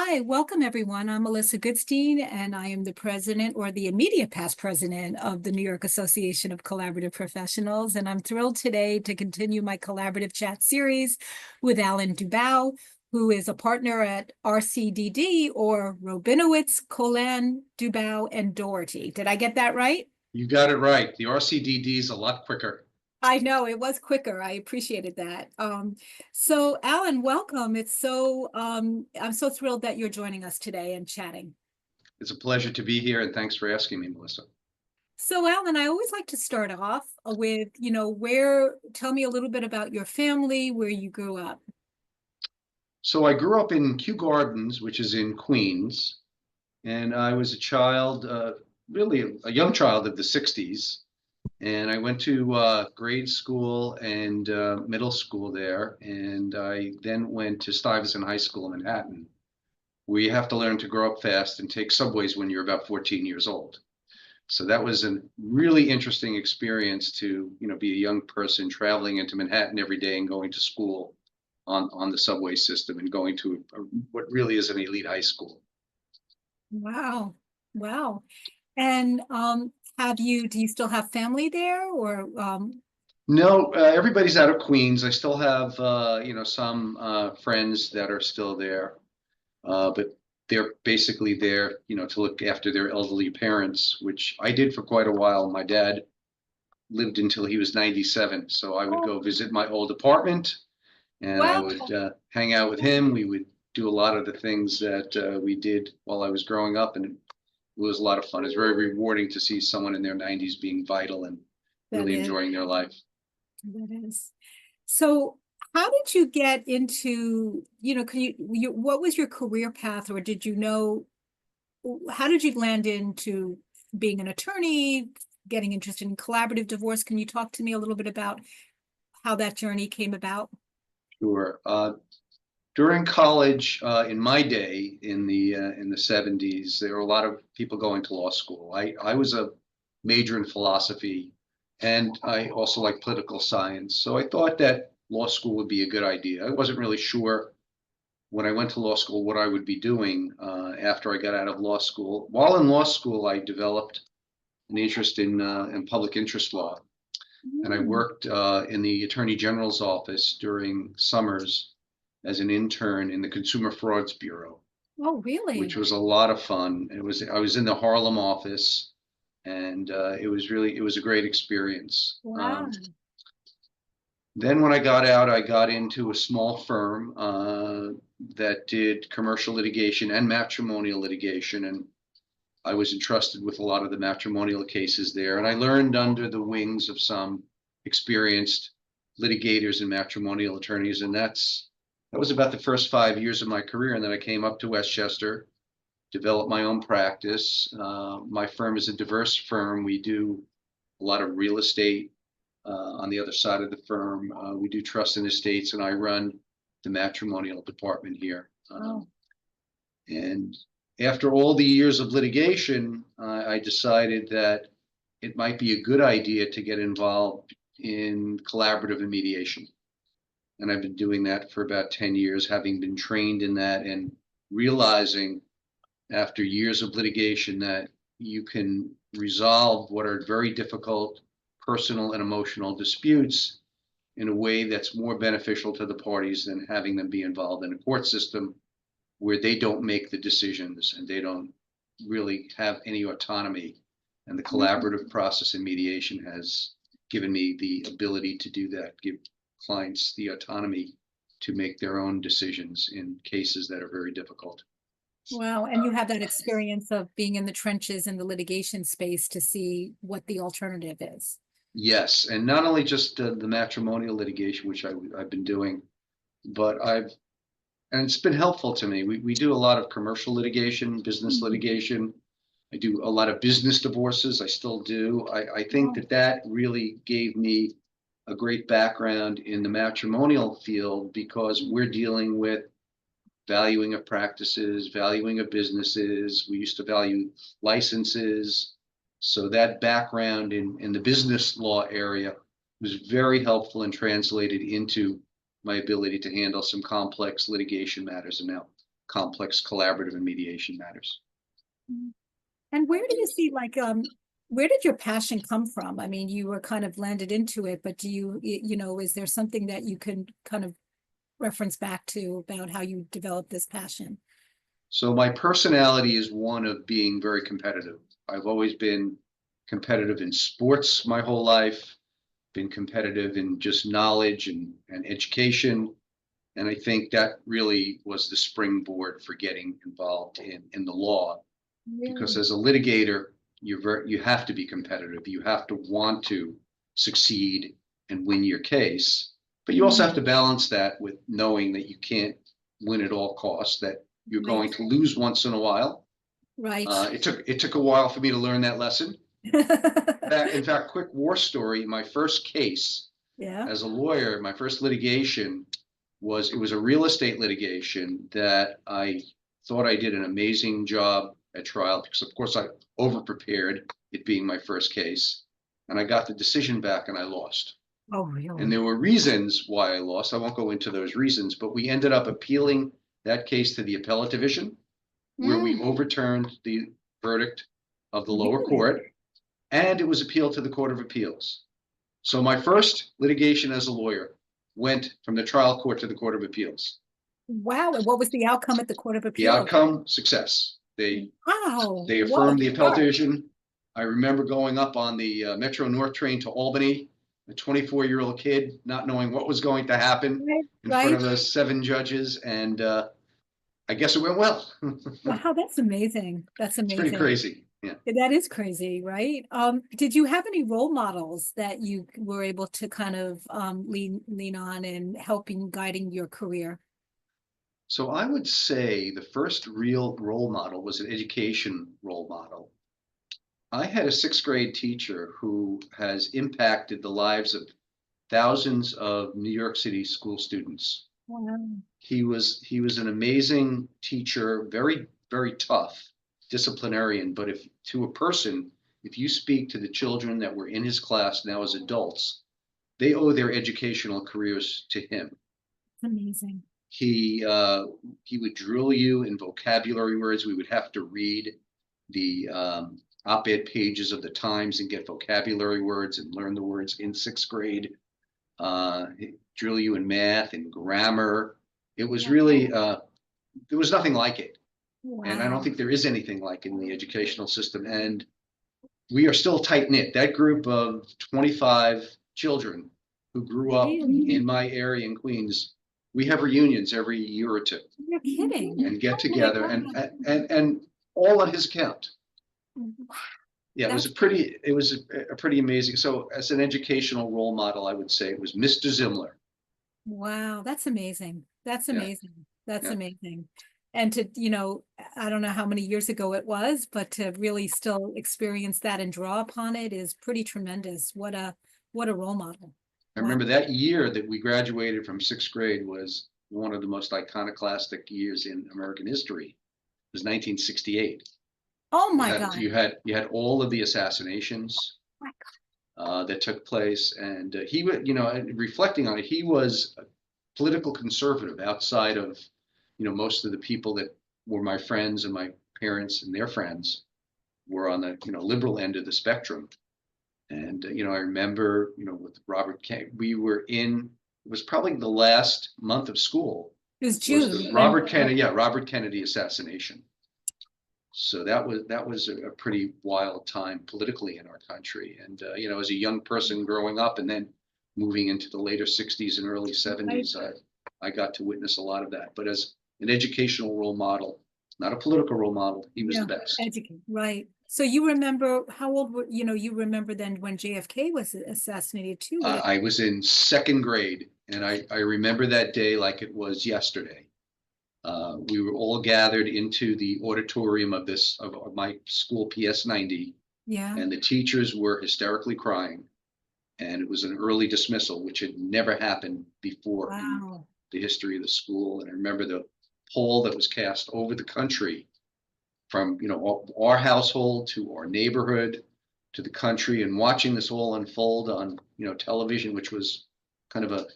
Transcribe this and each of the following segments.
Hi, welcome everyone. I'm Melissa Goodstein, and I am the president or the immediate past president of the New York Association of Collaborative Professionals. And I'm thrilled today to continue my collaborative chat series with Alan Dubrow, who is a partner at RCDD or Robinowitz, Colan, Dubrow, and Doherty. Did I get that right? You got it right. The RCDD is a lot quicker. I know it was quicker. I appreciated that. So Alan, welcome. I'm so thrilled that you're joining us today and chatting. It's a pleasure to be here, and thanks for asking me, Melissa. So Alan, I always like to start off with, tell me a little bit about your family, where you grew up. So I grew up in Kew Gardens, which is in Queens, and I was a child, really a young child of the 60s. And I went to grade school and middle school there, and I then went to Stuyvesant High School in Manhattan, where you have to learn to grow up fast and take subways when you're about 14 years old. So that was a really interesting experience to, be a young person traveling into Manhattan every day and going to school on the subway system and going to what really is an elite high school. Wow. Wow. And do you still have family there or No, everybody's out of Queens. I still have, some friends that are still there, but they're basically there, to look after their elderly parents, which I did for quite a while. My dad lived until he was 97, so I would go visit my old apartment, and I wow. would hang out with him. We would do a lot of the things that we did while I was growing up, and it was a lot of fun. It's very rewarding to see someone in their 90s being vital and really enjoying their life. That is. So how did you get into, what was your career path, or how did you land into being an attorney, getting interested in collaborative divorce? Can you talk to me a little bit about how that journey came about? Sure. During college, in my day, in the 70s, there were a lot of people going to law school. I was a major in philosophy, and I also like political science. So I thought that law school would be a good idea. I wasn't really sure when I went to law school what I would be doing after I got out of law school. While in law school, I developed an interest in public interest law, and I worked in the Attorney General's office during summers as an intern in the Consumer Frauds Bureau. Oh, really? Which was a lot of fun. I was in the Harlem office, and it was a great experience. Wow. Then when I got out, I got into a small firm that did commercial litigation and matrimonial litigation, and I was entrusted with a lot of the matrimonial cases there. And I learned under the wings of some experienced litigators and matrimonial attorneys, and that was about the first 5 years of my career. And then I came up to Westchester, developed my own practice. My firm is a diverse firm. We do a lot of real estate. On the other side of the firm, we do trust and estates, and I run the matrimonial department here. And after all the years of litigation, I decided that it might be a good idea to get involved in collaborative and mediation. And I've been doing that for about 10 years, having been trained in that and realizing after years of litigation that you can resolve what are very difficult personal and emotional disputes in a way that's more beneficial to the parties than having them be involved in a court system where they don't make the decisions and they don't really have any autonomy. And the collaborative process in mediation has given me the ability to do that, give clients the autonomy to make their own decisions in cases that are very difficult. Wow. And you have that experience of being in the trenches in the litigation space to see what the alternative is. Yes, and not only just the matrimonial litigation, which I've been doing, but and it's been helpful to me. We do a lot of commercial litigation, business litigation. I do a lot of business divorces. I still do. I think that really gave me a great background in the matrimonial field because we're dealing with valuing of practices, valuing of businesses. We used to value licenses. So that background in the business law area was very helpful and translated into my ability to handle some complex litigation matters. And now complex collaborative and mediation matters. And where do you see where did your passion come from? I mean, you were kind of landed into it, but do you, is there something that you can kind of reference back to about how you developed this passion? So my personality is one of being very competitive. I've always been competitive in sports my whole life, been competitive in just knowledge and education. And I think that really was the springboard for getting involved in the law, because Really? as a litigator, you have to be competitive. You have to want to succeed and win your case, but you also have to balance that with knowing that you can't win at all costs, that you're going Right. to lose once in a while. Right. It took a while for me to learn that lesson. In fact, quick war story, my first case Yeah. as a lawyer, my first litigation was a real estate litigation that I thought I did an amazing job at trial, because of course I over prepared, it being my first case, and I got the decision back and I lost. Oh, And really? there were reasons why I lost. I won't go into those reasons, but we ended up appealing that case to the appellate division, where we overturned the verdict of the lower Really? court, and it was appealed to the Court of Appeals. So my first litigation as a lawyer went from the trial court to the Court of Appeals. Wow. And what was the outcome at the Court of The Appeals? outcome, success. Wow. They What a affirmed the appellate start. division. I remember going up on the Metro North train to Albany, a 24-year-old kid, not knowing what was going to happen Right. in front Right. of those 7 judges, and I guess it went well. Wow, that's amazing. That's It's pretty amazing. crazy. Yeah. That is crazy, right? Did you have any role models that you were able to kind of lean on and helping guiding your career? So I would say the first real role model was an education role model. I had a 6th grade teacher who has impacted the lives of thousands of New York City school students. Wow. He was an amazing teacher, very, very tough disciplinarian. But if to a person, if you speak to the children that were in his class now as adults, they owe their educational careers to him. Amazing. He would drill you in vocabulary words. We would have to read the op-ed pages of the Times and get vocabulary words and learn the words in 6th grade. Drill you in math and grammar. It was really there was nothing like it, and I don't Wow. think there is anything like it in the educational system. And we are still tight knit. That group of 25 children who grew up Really? in my area in Queens, we have reunions every year or two You're kidding. and get Oh my together, God. and all on his account. Wow, Yeah, that's it was a pretty amazing. So as an educational role model, I would say it was Mr. Zimler. wow, that's amazing. That's Yeah, amazing. That's yeah. amazing. And to, I don't know how many years ago it was, but to really still experience that and draw upon it is pretty tremendous. What a role model. I Wow. remember that year that we graduated from 6th grade was one of the most iconoclastic years in American history. It was 1968. Oh You my had God. all of the assassinations My that took place, and he would, reflecting on it, he was a political conservative outside of, most of the people that were my friends and my parents and their friends were on the, liberal end of the spectrum. And, I remember, with Robert Kennedy, it was probably the last month of school It was was the June when, Robert Kennedy assassination. So that was a pretty wild time politically in our country. And, as a young person growing up and then moving into the later 60s and early 70s, I got to witness a lot of that. But as an educational role model, not a political role model, he was yeah, the best. educate, right. So you remember how old were, you remember then when JFK was assassinated too? I was in 2nd grade, and I remember that day like it was yesterday. We were all gathered into the auditorium of my school PS 90, Yeah. and the teachers were hysterically crying. And it was an early dismissal, which had never happened before in Wow. the history of the school. And I remember the poll that was cast over the country from, our household to our neighborhood to the country, and watching this all unfold on, television, which was kind of a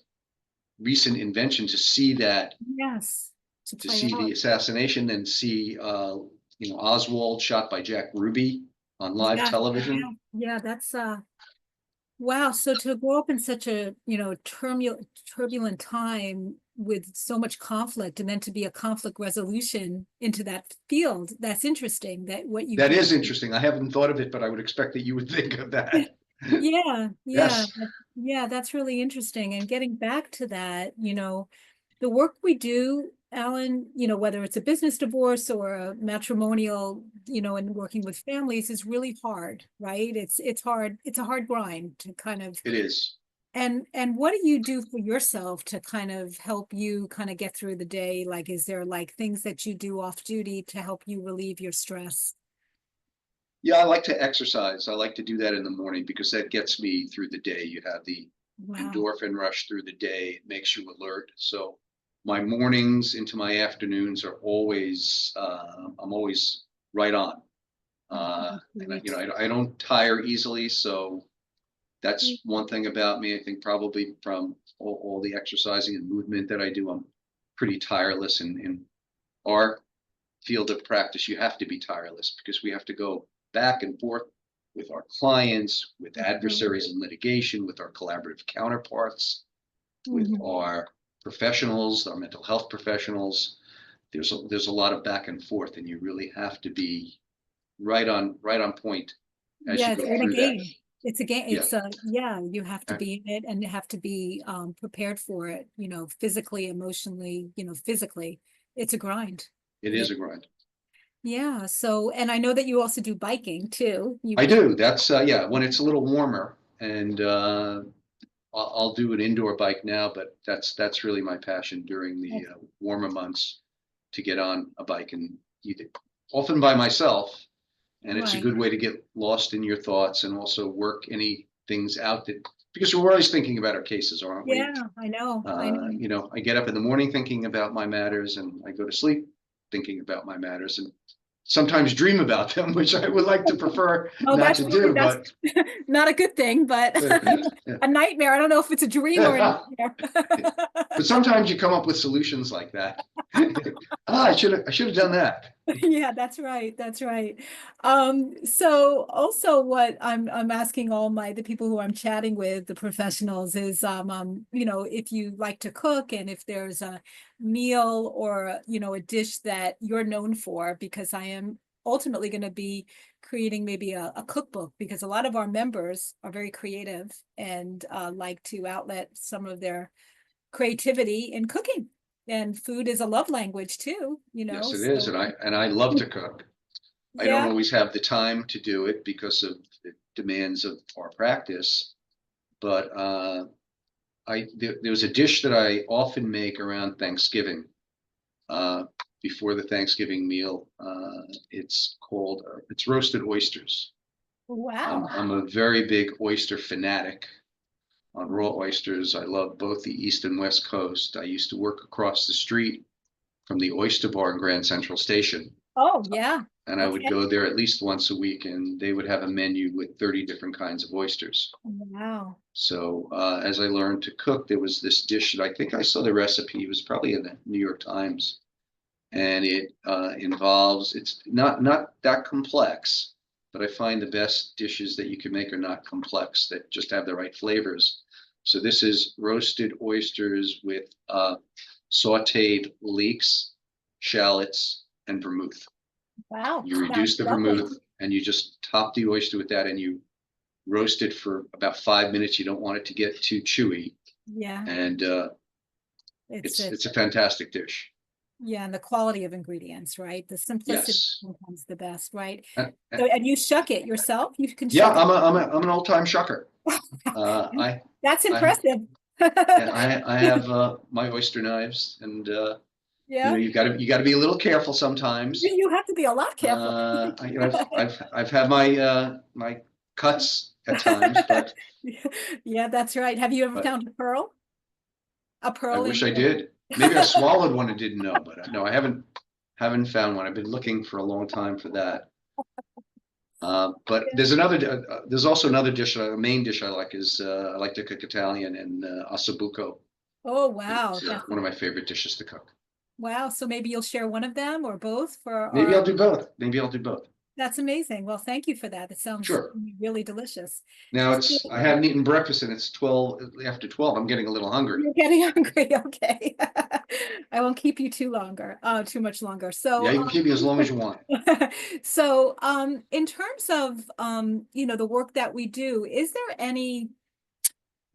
recent invention to see that Yes. to to play see out. the assassination and see, Oswald shot by Jack Ruby on live Yeah, television. yeah, that's wow. So to grow up in such a, turbulent time with so much conflict and then to be a conflict resolution into that field, that's interesting that what you That can is do. interesting. I haven't thought of it, but I would expect that you would think of that. Yeah, yeah, Yes, yeah, that's really interesting. And getting back to that, the work we do, Alan, whether it's a business divorce or a matrimonial, and working with families is really hard, right? It's hard, it's a hard grind to kind of, it is. and what do you do for yourself to kind of help you kind of get through the day? Like, is there like things that you do off duty to help you relieve your stress? Yeah, I like to exercise. I like to do that in the morning because that gets me through the day. You have the Wow. endorphin rush through the day. It makes you alert. So my mornings into my afternoons are always, I'm always right on. And Great. I don't tire easily. So that's one thing about me. I think probably from all the exercising and movement that I do, I'm pretty tireless. And in our field of practice, you have to be tireless because we have to go back and forth with our clients, with adversaries in litigation, with our collaborative counterparts, with Mhm. our professionals, our mental health professionals. There's a lot of back and forth, and you really have to be right on point as Yeah, you it's go in a through that. game. It's a game. Yeah, Yeah, you have to be in it and you have to be prepared for it, physically, emotionally, physically. It's a grind. it It is. is a grind. Yeah. So, and I know that you also do biking too. You I mentioned. do. That's yeah. When it's a little warmer, and I'll do an indoor bike now, but that's really my passion during the warmer months to get on a bike and either often by myself. And it's a Right. good way to get lost in your thoughts and also work any things out that because we're always thinking about our cases, aren't we? Yeah, I know. I know. I get up in the morning thinking about my matters and I go to sleep thinking about my matters and sometimes dream about them, which I would like to prefer Oh, not to do, that's but not a good thing, but yeah. a nightmare. I don't know if it's a dream or a nightmare. But sometimes you come up with solutions like that. I should have done that. Yeah, that's right. That's right. So also what I'm asking all the people who I'm chatting with, the professionals, is if you like to cook and if there's a meal or a dish that you're known for, because I am ultimately going to be creating maybe a cookbook because a lot of our members are very creative and like to outlet some of their creativity in cooking. And food is a love language too, Yes, it is, so and I love to cook. I don't yeah. always have the time to do it because of the demands of our practice, but there's a dish that I often make around Thanksgiving, uh, before the Thanksgiving meal. It's roasted oysters. Wow. I'm a very big oyster fanatic on raw oysters. I love both the East and West Coast. I used to work across the street from the Oyster Bar in Grand Central Station. Oh, yeah. And I would Okay. go there at least once a week and they would have a menu with 30 different kinds of oysters. Wow. So as I learned to cook, there was this dish that I think I saw the recipe. It was probably in the New York Times, and it involves. It's not that complex, but I find the best dishes that you can make are not complex. That just have the right flavors. So this is roasted oysters with sautéed leeks, shallots, and vermouth. Wow. You Sounds reduce the lovely. vermouth and you just top the oyster with that and you roast it for about 5 minutes. You don't want it to get too chewy. Yeah. And It's it's a fantastic dish. yeah, and the quality of ingredients, right? The simplicity is Yes. sometimes the best, right? Uh, uh, So, and you shuck it yourself? You can Yeah, shuck it. I'm an old time shucker. Uh, I That's I impressive. I have my oyster knives, and Yeah. you got to be a little careful sometimes. You have to be a lot careful. I've had my cuts at times, Yeah, that's right. Have you ever but found a pearl? A I pearl in wish I did. Maybe I swallowed one and didn't know, but no, I haven't found one. I've been looking for a long time for that. But there's also another dish, a main dish I like is I like to cook Italian and ossobuco Oh, wow. is one of my favorite dishes to cook. Wow. So maybe you'll share one of them or both for Maybe our, I'll do both. Maybe I'll do both. that's amazing. Well, thank you for that. It sounds Sure. really delicious. Now So, I haven't eaten breakfast and it's 12 after 12. I'm getting a little hungry. you're getting hungry. Okay. I won't keep you too much longer. Yeah, you can keep me as long as you want. So, in terms of, the work that we do, is there any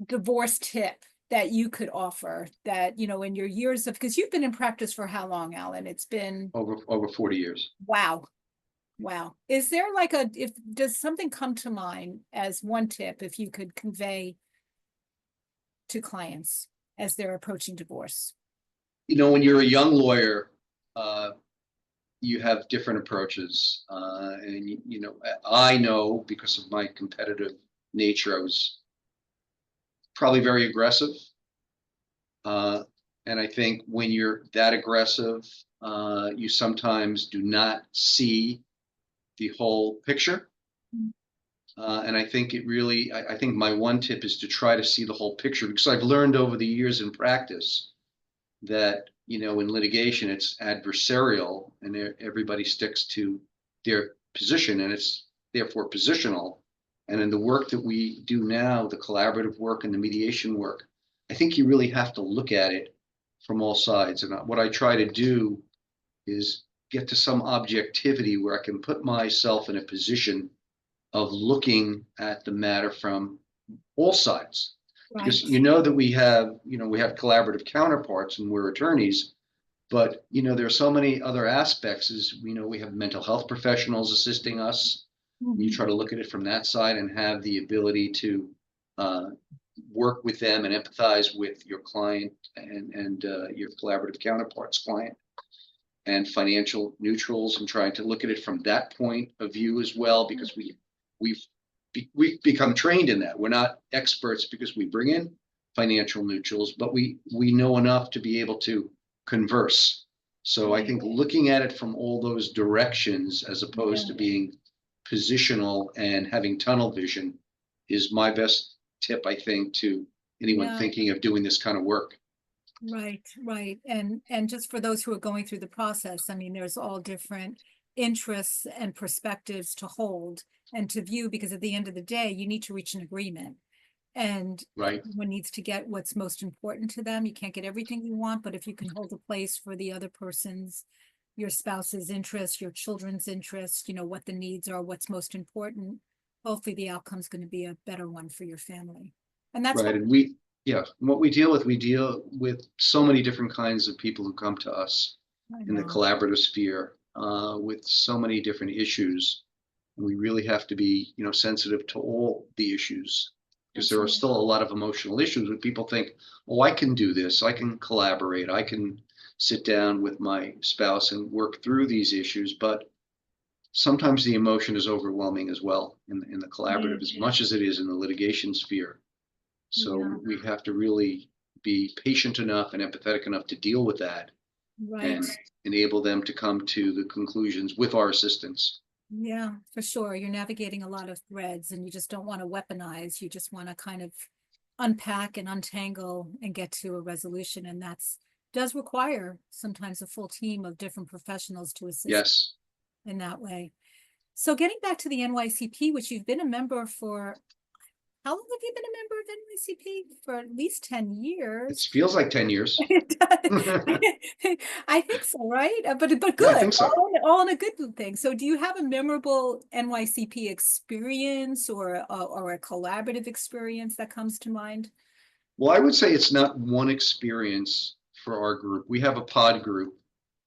divorce tip that you could offer that, in your years of, because you've been in practice for how long, Alan? It's been, Over 40 years. wow. Wow. Is there like does something come to mind as one tip if you could convey to clients as they're approaching divorce? When you're a young lawyer, uh, you have different approaches. I know because of my competitive nature, I was probably very aggressive. And I think when you're that aggressive, you sometimes do not see the whole picture. And I think I think my one tip is to try to see the whole picture, because I've learned over the years in practice that, in litigation, it's adversarial and everybody sticks to their position and it's therefore positional. And in the work that we do now, the collaborative work and the mediation work, I think you really have to look at it from all sides. And what I try to do is get to some objectivity where I can put myself in a position of looking at the matter from all sides. Because Right. that we have collaborative counterparts and we're attorneys, but there are so many other aspects. We have mental health professionals assisting us. You try to look at it from that side and have the ability to work with them and empathize with your client and your collaborative counterparts client, and financial neutrals, and trying to look at it from that point of view as well, because we've become trained in that. We're not experts because we bring in financial neutrals, but we know enough to be able to converse. So I think looking at it from all those directions, as opposed to being positional and having tunnel vision, is my best tip, I think, to anyone Yeah. thinking of doing this kind of work. Right, right. And just for those who are going through the process, I mean, there's all different interests and perspectives to hold and to view, because at the end of the day, you need to reach an agreement. And Right. everyone needs to get what's most important to them. You can't get everything you want, but if you can hold a place for the other person's, your spouse's interest, your children's interest, what the needs are, what's most important, hopefully the outcome's going to be a better one for your family. And that's Right. what And what we deal with so many different kinds of people who come to us I in the know. collaborative sphere, with so many different issues. And we really have to be, sensitive to all the issues, because That's there are right. still a lot of emotional issues where people think, oh, I can do this, I can collaborate, I can sit down with my spouse and work through these issues. But sometimes the emotion is overwhelming as well in the collaborative, as much as it is in the litigation sphere. Yeah, So we have to really be patient enough and empathetic enough to deal with that right. and enable them to come to the conclusions with our assistance. Yeah, for sure. You're navigating a lot of threads and you just don't want to weaponize. You just want to kind of unpack and untangle and get to a resolution. And that's does require sometimes a full team of different professionals to assist Yes, in that way. So getting back to the NYCP, which you've been a member for, how long have you been a member of NYCP? For at least 10 it years. feels like 10 years. I think so, right? But Yeah, I good, think so. all in a good thing. So, do you have a memorable NYCP experience or a collaborative experience that comes to mind? Well, I would say it's not one experience for our group. We have a pod group,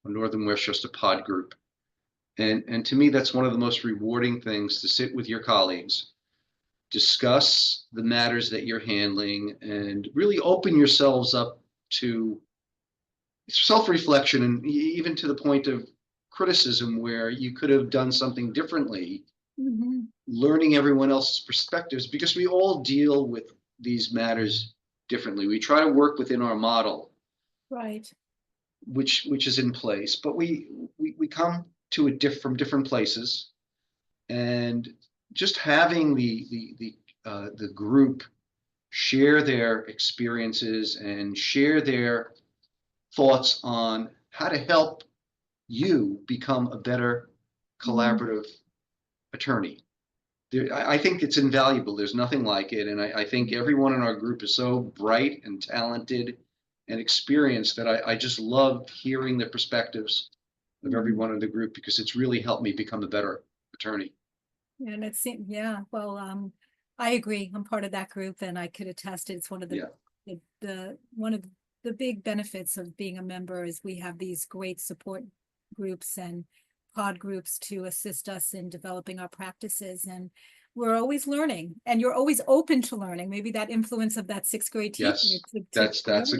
a Northern Westchester pod group. And to me, that's one of the most rewarding things, to sit with your colleagues, discuss the matters that you're handling, and really open yourselves up to self-reflection, and even to the point of criticism where you could have done something differently, Mhm. learning everyone else's perspectives, because we all deal with these matters differently. We try to work within our model, Right. which is in place, but we come to from different places. And just having the group share their experiences and share their thoughts on how to help you become a better collaborative attorney. I think it's invaluable. There's nothing like it. And I think everyone in our group is so bright and talented and experienced that I just love hearing the perspectives of everyone in the group, because it's really helped me become a better attorney. And it's, yeah, well, I agree. I'm part of that group and I could attest it's one of the, one of the big benefits of being a member is we have these great support groups and pod groups to assist us in developing our practices. And we're always learning, and you're always open to learning. Maybe that influence of that sixth grade teacher. Yes, that's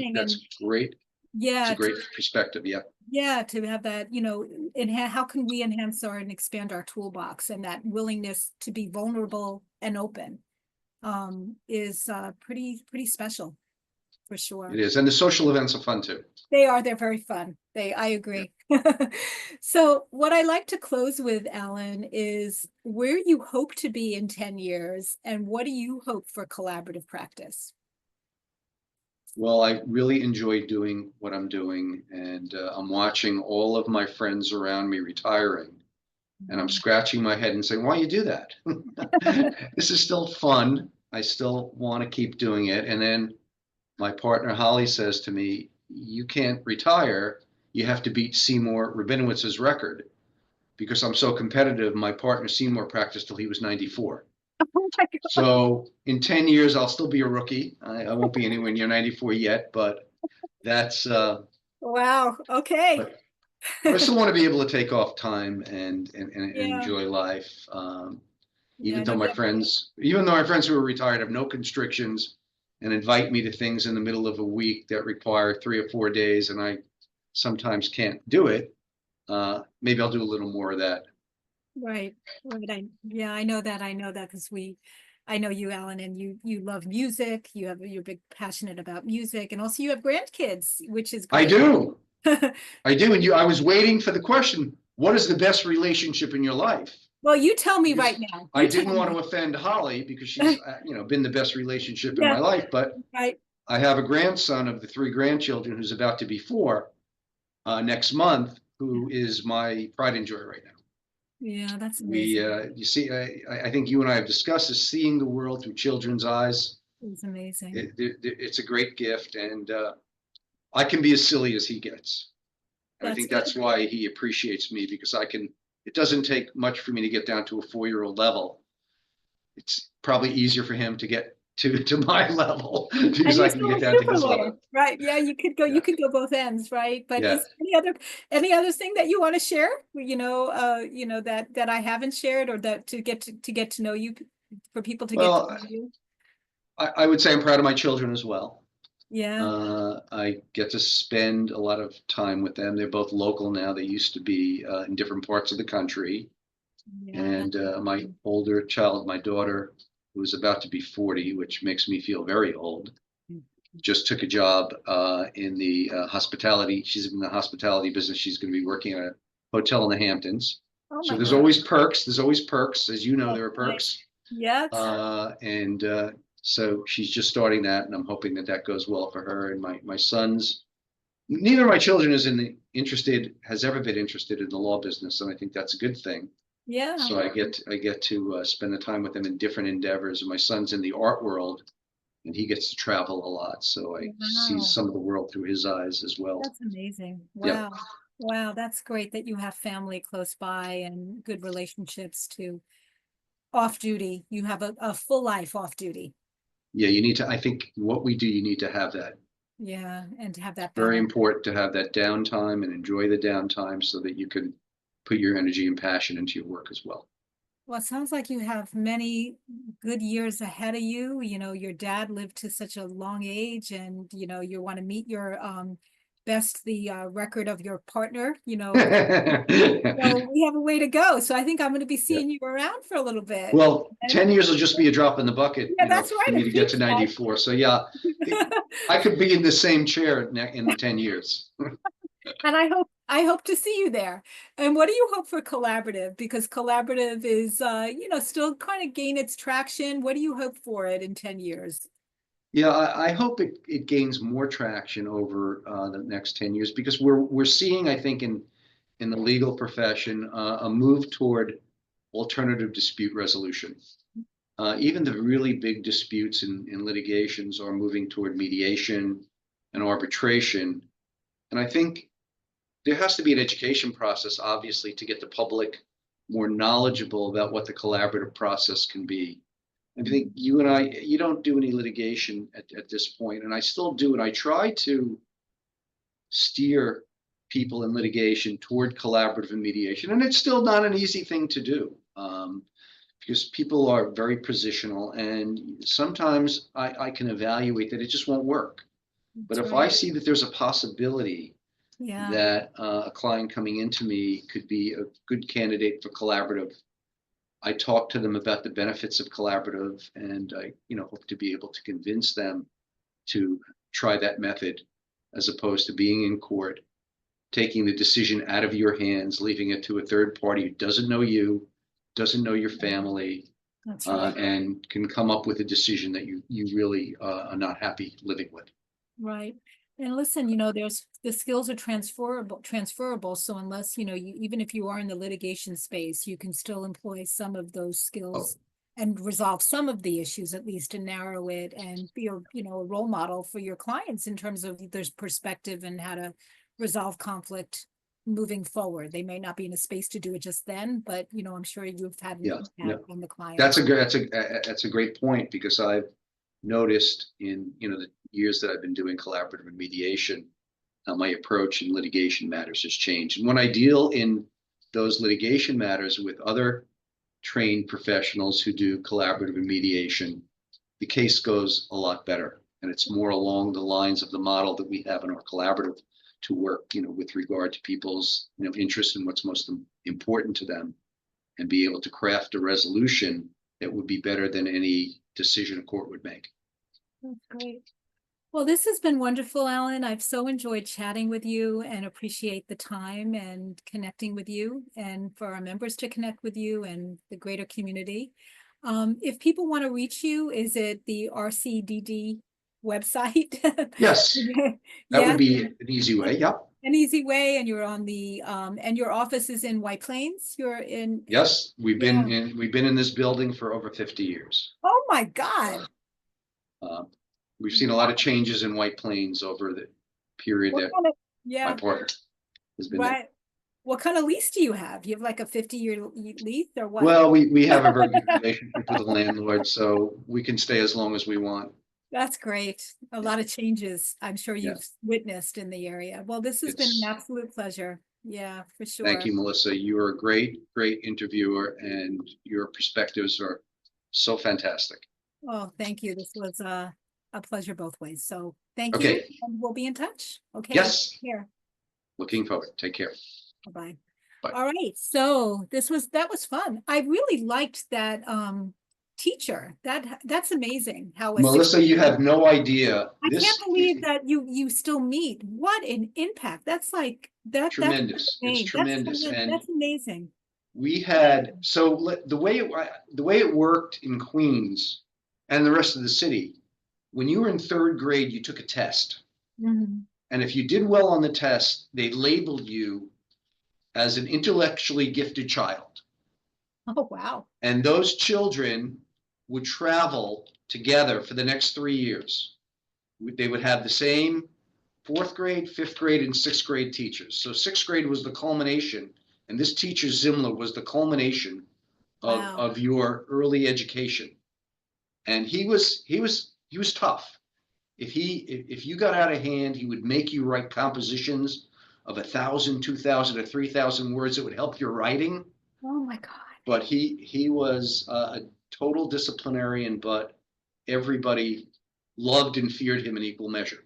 great. Yeah, it's a great perspective. Yeah, to have that, and how can we enhance and expand our toolbox, and that willingness to be vulnerable and open is pretty special, for sure. It is, and the social events are fun too. They're very fun. I agree. Yeah. So what I like to close with, Alan, is where you hope to be in 10 years, and what do you hope for collaborative practice? Well, I really enjoy doing what I'm doing, and I'm watching all of my friends around me retiring, and I'm scratching my head and saying, why you do that? This is still fun. I still want to keep doing it. And then my partner, Holly, says to me, you can't retire. You have to beat Seymour Rabinowitz's record. Because I'm so competitive, my partner Seymour practiced till he was 94. Oh my God. So in 10 years, I'll still be a rookie. I won't be anywhere near 94 yet, but that's wow. Okay. But I still want to be able to take off time and Yeah. enjoy life. Yeah, Even though my friends who are retired have no constrictions and invite me to things in the middle of a week that require 3 or 4 days, and I sometimes can't do it. Maybe I'll do a little more of that. Right. I know that because I know you, Alan, and you love music. You're big passionate about music, and also you have grandkids, which is great. I do. I do. And I was waiting for the question, what is the best relationship in your life? Well, you tell me right now. I didn't want to offend Holly because she's been the best relationship in my life, but right. I have a grandson of the 3 grandchildren who's about to be 4 next month, who is my pride and joy right now. Yeah, that's amazing. You see, I think you and I have discussed this, seeing the world through children's eyes. It's amazing. It's a great gift, and I can be as silly as he gets. And I think that's why he appreciates me, because it doesn't take much for me to get down to a 4-year-old level. It's probably easier for him to get to my level, because I can get down to his level. Right. Yeah, you could go both ends, right? But is any other thing that you want to share, that I haven't shared, or that to get to know you, for people to get to know you? I would say I'm proud of my children as well. Yeah. I get to spend a lot of time with them. They're both local now. They used to be in different parts of the country. Yeah, and my older child, my daughter, who's about to be 40, which makes me feel very old, just took a job in the hospitality. She's in the hospitality business. She's going to be working at a hotel in the Hamptons. Oh, so there's always perks. There's always perks. As you know, there are perks. Yes. So she's just starting that, and I'm hoping that goes well for her. And my sons, neither of my children has ever been interested in the law business, and I think that's a good thing. Yeah. So I get to spend the time with them in different endeavors. And my son's in the art world, and he gets to travel a lot. So I see some of the world through his eyes as well. That's amazing. Wow. Yeah. Wow, that's great that you have family close by and good relationships to off duty. You have a full life off duty. Yeah, you need to, I think what we do, you need to have that. Yeah, and to have that. Very important to have that downtime and enjoy the downtime so that you can put your energy and passion into your work as well. Well, it sounds like you have many good years ahead of you. Your dad lived to such a long age, and, you want to meet your the record of your partner, so we have a way to go. So I think I'm going to be seeing you around for a little bit. Well, 10 years will just be a drop in the bucket. Yeah, that's right. For me to get to 94. So yeah, I could be in the same chair in 10 years. And I hope to see you there. And what do you hope for collaborative? Because collaborative is, still kind of gain its traction. What do you hope for it in 10 years? Yeah, I hope it gains more traction over the next 10 years because we're seeing, I think, in the legal profession, a move toward alternative dispute resolution. Even the really big disputes in litigations are moving toward mediation and arbitration. And I think there has to be an education process, obviously, to get the public more knowledgeable about what the collaborative process can be. I think you and you don't do any litigation at this point, and I still do, and I try to steer people in litigation toward collaborative and mediation, and it's still not an easy thing to do. Because people are very positional, and sometimes I can evaluate that it just won't work. But That's if I right. see that there's a possibility Yeah. that a client coming into me could be a good candidate for collaborative, I talk to them about the benefits of collaborative, and I, hope to be able to convince them to try that method as opposed to being in court, taking the decision out of your hands, leaving it to a third party who doesn't know you, doesn't know your family, That's right. and can come up with a decision that you really are not happy living with. Right. And listen, there's the skills are transferable. So unless, even if you are in the litigation space, you can still employ some of those Oh, skills and resolve some of the issues, at least to narrow it and be a role model for your clients in terms of there's perspective and how to resolve conflict moving forward. They may not be in a space to do it just then, but I'm sure you've had an yeah, yeah. impact on the That's clients. a good, that's a great point because I've noticed in, the years that I've been doing collaborative and mediation, my approach in litigation matters has changed. And when I deal in those litigation matters with other trained professionals who do collaborative and mediation, the case goes a lot better. And it's more along the lines of the model that we have in our collaborative to work, with regard to people's, interest in what's most important to them and be able to craft a resolution that would be better than any decision a court would make. That's great. Well, this has been wonderful, Alan. I've so enjoyed chatting with you and appreciate the time and connecting with you and for our members to connect with you and the greater community. If people want to reach you, is it the RCDD website? Yes, that would Yes, be an easy way. Yep. an easy way. And you're on and your office is in White Plains. You're in, Yes, yeah. we've been in this building for over 50 years. Oh my God. Uh, we've seen a lot of changes in White Plains over the period What that kind of, my yeah, partner has been there. right. What kind of lease do you have? You have like a 50-year lease or what? Well, we have a very good relationship with the landlord, so we can stay as long as we want. That's great. A Yeah, lot of changes I'm sure yeah. you've witnessed in the area. Well, this has been an It's absolute pleasure. Yeah, for Thank sure. you, Melissa. You are a great interviewer, and your perspectives are so fantastic. Oh, thank you. This was a pleasure both ways. So thank you, Okay. and we'll be in touch. Okay, Yes. here. Looking forward. Take care. Bye-bye. Bye. All right, so that was fun. I really liked that teacher. That's amazing how a six. Melissa, you have no idea. I can't believe that you still meet. What an impact. That's like that's Tremendous. It's amazing. tremendous. And That's amazing. we had, so the way it worked in Queens and the rest of the city, when you were in third grade, you took a test. Mhm. And if you did well on the test, they labeled you as an intellectually gifted child. Oh, wow. And those children would travel together for the next 3 years. They would have the same fourth grade, fifth grade, and sixth grade teachers. So sixth grade was the culmination, and this teacher Zimler was the culmination Wow. of your early education. And he was tough. If you got out of hand, he would make you write compositions of 1,000, 2,000, or 3,000 words that would help your writing. Oh my God. But he was a total disciplinarian, but everybody loved and feared him in equal measure.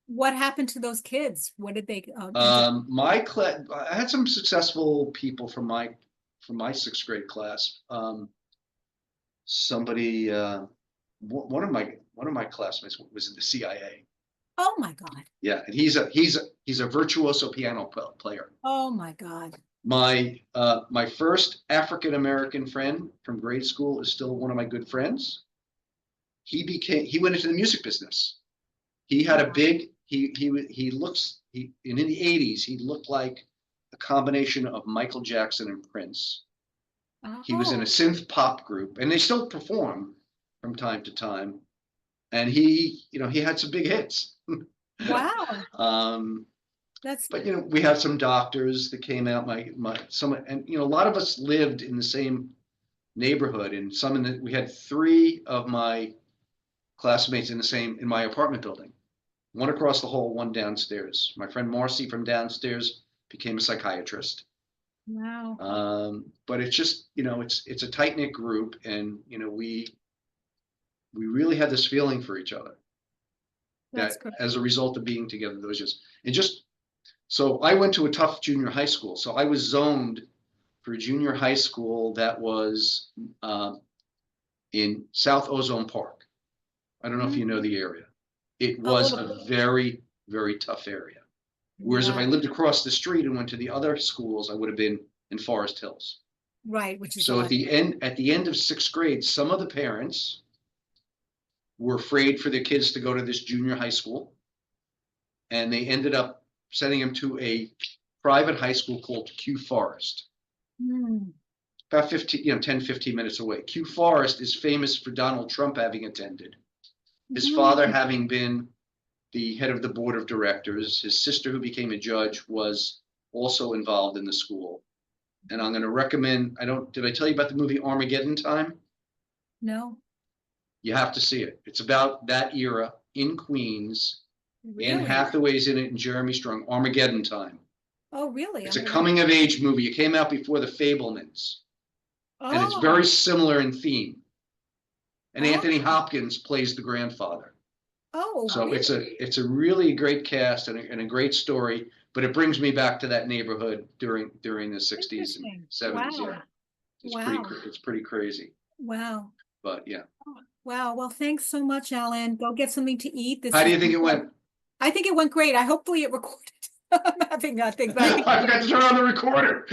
What happened to those kids? What did they end up? I had some successful people from my sixth grade class. Somebody, one of my classmates was in the CIA. Oh my God. Yeah, and he's a virtuoso piano player. Oh my God. My first African American friend from grade school is still one of my good friends. he went into the music business. He had a big, he looks, in the 80s, he looked like a combination of Michael Jackson and Prince. He was in a Oh, synth pop group, and they still perform from time to time. And he had some big hits. wow. Um, That's, but we have some doctors that came out, and a lot of us lived in the same neighborhood, and we had 3 of my classmates in my apartment building. One across the hall, one downstairs. My friend Marcy from downstairs became a psychiatrist. wow. But it's just, it's a tight knit group, and we really had this feeling for each other That's that great. as a result of being together, those just and just so I went to a tough junior high school. So I was zoned for a junior high school that was in South Ozone Park. I don't know if you know the area. It A was little a bit. very, very tough area. Whereas if I Wow. lived across the street and went to the other schools, I would have been in Forest Hills. Right, which is a So lot. at the end of 6th grade, some of the parents were afraid for their kids to go to this junior high school, and they ended up sending them to a private high school called Q Forest. Hmm. About 10, 15 minutes away. Q Forest is famous for Donald Trump having attended. His father Hmm. having been the head of the board of directors. His sister, who became a judge, was also involved in the school. And I'm going to recommend, did I tell you about the movie Armageddon Time? No, You have to see it. It's about that era in Queens. Anne really? Hathaway's in it and Jeremy Strong. Armageddon Time. Oh, really? It's I'm a gonna have, coming of age movie. It came out before The Fabelmans. And it's oh, very similar in theme. And oh, Anthony Hopkins plays the grandfather. oh, So really? it's a really great cast and a great story, but it brings me back to that neighborhood during the 60s and Interesting. 70s. Wow. Yeah, Wow. it's pretty crazy. Wow. But yeah, Wow. Well, thanks so much, Alan. Go get something to eat. This how do is, you think it went? I think it went great. I hopefully it recorded. I'm having things, but I think I forgot to turn on the recorder.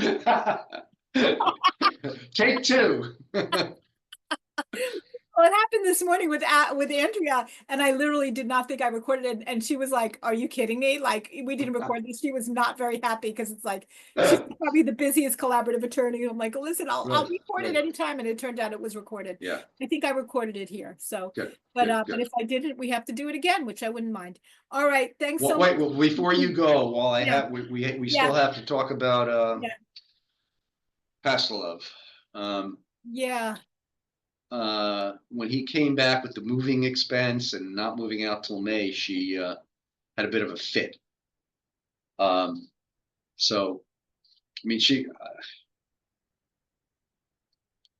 Take 2. well, it happened this morning with Andrea, and I literally did not think I recorded it. And she was like, "Are you kidding me? Like, we didn't record this." She was not very happy because it's like she's Right, probably the busiest collaborative attorney. I'm like, "Listen, I'll record it right. anytime," and it turned out it was recorded. Yeah, I think I recorded it here. So, good, but good, but good. if I didn't, we have to do it again, which I wouldn't mind. All right, thanks Well, so much. wait, well, before you go, while I Yeah, have, we yeah, still have to talk about yeah, Pastelov. Um, yeah. when he came back with the moving expense and not moving out till May, she had a bit of a fit. So, I mean,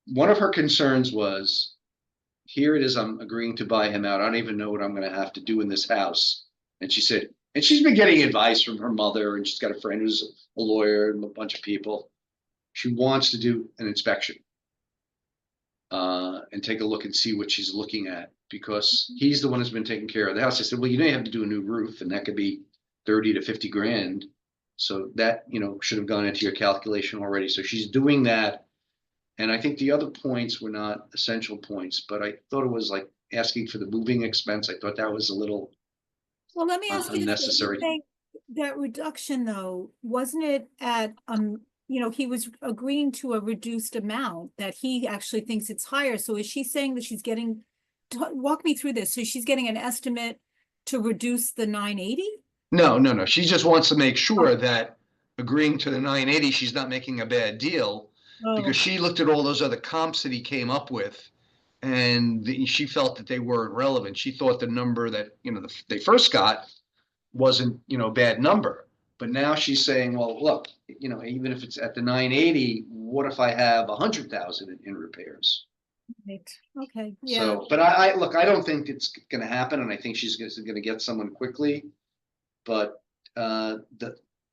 one of her concerns was, here it is, I'm agreeing to buy him out. I don't even know what I'm going to have to do in this house. And she said, and she's been getting advice from her mother, and she's got a friend who's a lawyer and a bunch of people. She wants to do an inspection and take a look and see what she's looking at, because he's the one who's been taking care of the house. I said, well, you have to do a new roof, and that could be 30 to 50 grand. So that, should have gone into your calculation already. So she's doing that. And I think the other points were not essential points, but I thought it was like asking for the moving expense. I thought that was a little Well, let me ask you this, what you're unnecessary. saying, that reduction though, wasn't it at, he was agreeing to a reduced amount that he actually thinks it's higher. So is she saying that she's getting, walk me through this. So she's getting an estimate to reduce the 980? No, no, no. She just wants to make Oh, sure that agreeing to the 980, she's not making a bad deal, because oh, she looked at all those other comps that he came up with, and she felt that they weren't relevant. She thought the number that, they first got wasn't, a bad number. But now she's saying, well, look, even if it's at the 980, what if I have 100,000 in repairs? right. Okay, yeah. So, but I look, I don't think it's going to happen, and I think she's going to get someone quickly. But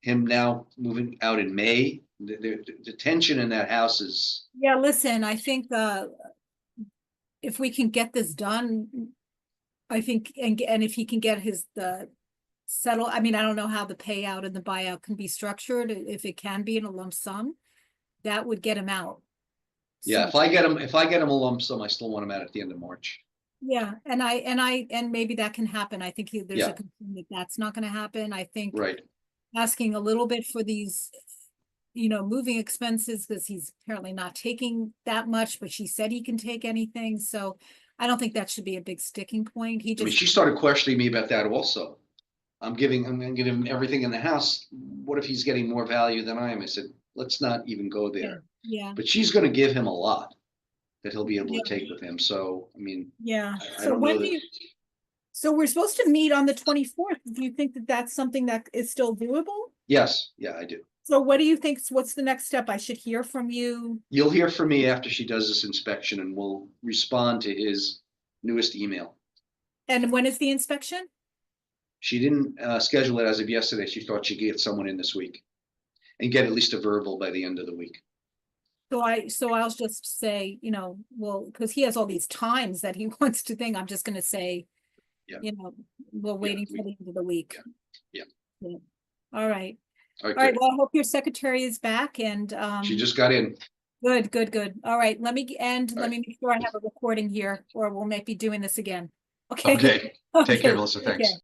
him now moving out in May, the tension in that house is, Yeah, listen, I think if we can get this done, I think, and if he can get the settle, I mean, I don't know how the payout and the buyout can be structured, if it can be in a lump sum, that would get him out yeah. soon. If I get him a lump sum, I still want him out at the end of March. Yeah, and maybe that can happen. I think there's Yeah. a concern that that's not gonna happen. I think Right. asking a little bit for these, moving expenses, because he's apparently not taking that much, but she said he can take anything, so I don't think that should be a big sticking point. He I mean, just, she started questioning me about that also. I'm gonna give him everything in the house. What if he's getting more value than I am? I said, let's not even go yeah, there. yeah, But she's gonna give him a lot that he'll be able yeah, to take with him. So, I mean, yeah. I So don't know that. so we're supposed to meet on the 24th. Do you think that that's something that is still doable? Yes, yeah, I do. So what do you think, what's the next step? I should hear from you? You'll hear from me after she does this inspection and we'll respond to his newest email. And when is the inspection? She didn't schedule it as of yesterday. She thought she'd get someone in this week and get at least a verbal by the end of the week. So I'll just say, well, because he has all these times that he wants to think, I'm just gonna say, Yeah. we're waiting for the end of the week. Yeah. Yeah. All right. All All right, right, well, I hope your secretary is back and, she just got in. good, good, good. All right, let me All right. make sure I have a recording here, or we'll maybe be doing this again. Okay? Okay, take care, Okay, Melissa. Thanks. okay.